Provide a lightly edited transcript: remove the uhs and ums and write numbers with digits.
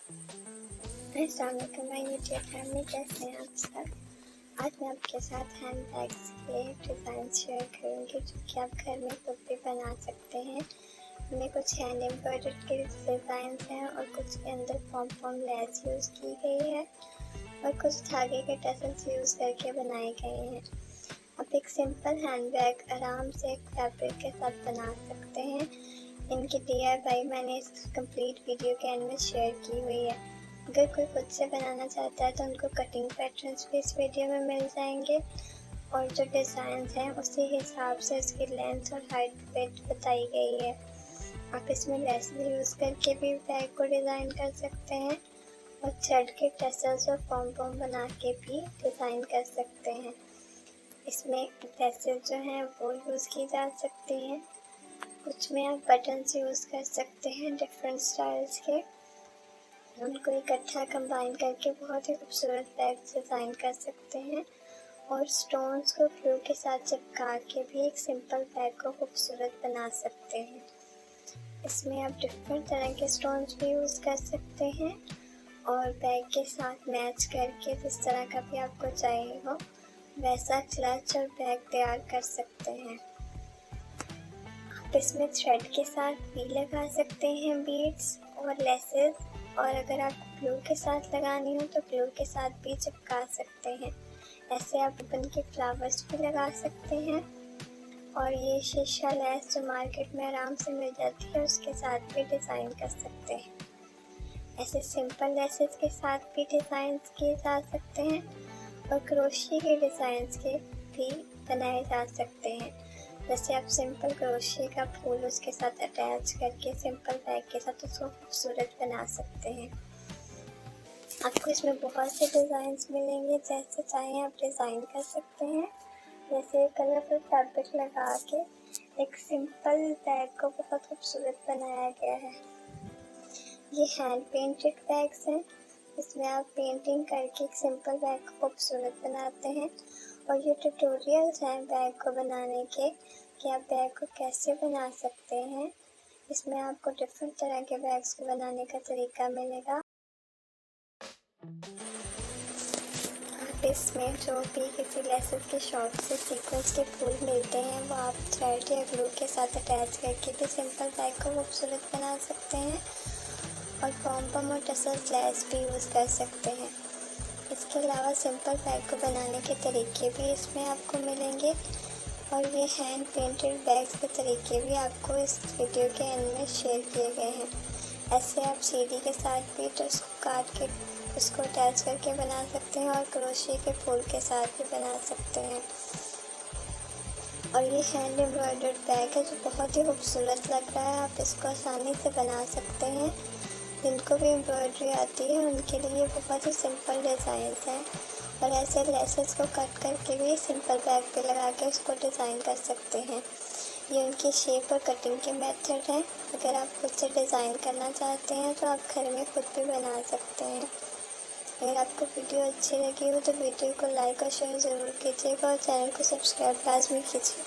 अस्सलाम वालेकुम my YouTube family, कैसे हैं आप सब। आज मैं आपके साथ हैंड बैग्स के डिज़ाइन शेयर करूँगी जो कि आप घर में खुद भी बना सकते हैं। इनमें कुछ हैंड एम्ब्रॉयडर्ड के डिज़ाइन हैं और कुछ के अंदर पॉम लेस यूज़ की गई है और कुछ धागे के टसल्स यूज़ करके बनाए गए हैं। आप एक सिंपल हैंड बैग आराम से एक फैब्रिक के साथ बना सकते हैं। इनकी DIY मैंने इस कंप्लीट वीडियो के एंड में शेयर की हुई है। अगर कोई खुद से बनाना चाहता है तो उनको कटिंग पैटर्न्स भी इस वीडियो में मिल जाएंगे और जो डिज़ाइन हैं उसी हिसाब से इसकी लेंथ और हाइट वेट बताई गई है। आप इसमें लेसेस यूज़ करके भी बैग को डिज़ाइन कर सकते हैं और थ्रेड के टसल्स और पॉम बना के भी डिज़ाइन कर सकते हैं। इसमें लेसेस जो हैं वो यूज़ की जा सकती हैं। कुछ में आप बटन्स यूज़ कर सकते हैं डिफरेंट स्टाइल्स के। उनको इकट्ठा कंबाइन करके बहुत ही खूबसूरत बैग डिज़ाइन कर सकते हैं और स्टोन्स को ग्लू के साथ चिपका के भी एक सिंपल बैग को खूबसूरत बना सकते हैं। इसमें आप डिफरेंट तरह के स्टोन्स भी यूज़ कर सकते हैं और बैग के साथ मैच करके जिस तरह का भी आपको चाहिए हो वैसा क्लच और बैग तैयार कर सकते हैं। आप इसमें थ्रेड के साथ भी लगा सकते हैं बीड्स और लेसेस, और अगर आपको ग्लू के साथ लगानी हो तो ग्लू के साथ भी चिपका सकते हैं। ऐसे आप रिबन के फ्लावर्स भी लगा सकते हैं और ये शीशा लेस जो मार्केट में आराम से मिल जाती है उसके साथ भी डिज़ाइन कर सकते हैं। ऐसे सिंपल लेसेस के साथ भी डिज़ाइन किए जा सकते हैं और क्रोशिया के डिज़ाइन के भी बनाए जा सकते हैं। जैसे आप सिंपल क्रोशिया का फूल उसके साथ अटैच करके सिंपल बैग के साथ उसको खूबसूरत बना सकते हैं। आपको इसमें बहुत से डिज़ाइंस मिलेंगे, जैसे चाहें आप डिज़ाइन कर सकते हैं। जैसे कलरफुल फैब्रिक लगा के एक सिंपल बैग को बहुत खूबसूरत बनाया गया है। ये हैंड पेंटेड बैग्स हैं, इसमें आप पेंटिंग करके एक सिंपल बैग को खूबसूरत बनाते हैं और ये ट्यूटोरियल्स हैं बैग को बनाने के कि आप बैग को कैसे बना सकते हैं। इसमें आपको डिफरेंट तरह के बैग्स को बनाने का तरीका मिलेगा। आप इसमें जो भी किसी लेसेस के शॉप से सीक्वेंस के फूल मिलते हैं वो आप थ्रेड या ग्लू के साथ अटैच करके भी सिंपल बैग को खूबसूरत बना सकते हैं और पॉम और टसल्स लेस भी यूज़ कर सकते हैं। इसके अलावा सिंपल बैग को बनाने के तरीके भी इसमें आपको मिलेंगे और ये हैंड पेंटेड बैग्स के तरीके भी आपको इस वीडियो के एंड में शेयर किए गए हैं। ऐसे आप सीढ़ी के साथ भी तो उसको काट के उसको अटैच करके बना सकते हैं और क्रोशिया के फूल के साथ भी बना सकते हैं। और ये हैंड एम्ब्रॉयडर्ड बैग है जो बहुत ही खूबसूरत लग रहा है। आप इसको आसानी से बना सकते हैं। जिनको भी एम्ब्रॉयडरी आती है उनके लिए बहुत ही सिंपल डिज़ाइन हैं और ऐसे लेसेस को कट करके भी सिंपल बैग पे लगा के उसको डिज़ाइन कर सकते हैं। ये उनकी शेप और कटिंग के मेथड हैं। अगर आप खुद से डिज़ाइन करना चाहते हैं तो आप घर में खुद भी बना सकते हैं। अगर आपको वीडियो अच्छी लगी हो तो वीडियो को लाइक और शेयर ज़रूर कीजिएगा और चैनल को सब्सक्राइब लाजमी कीजिए।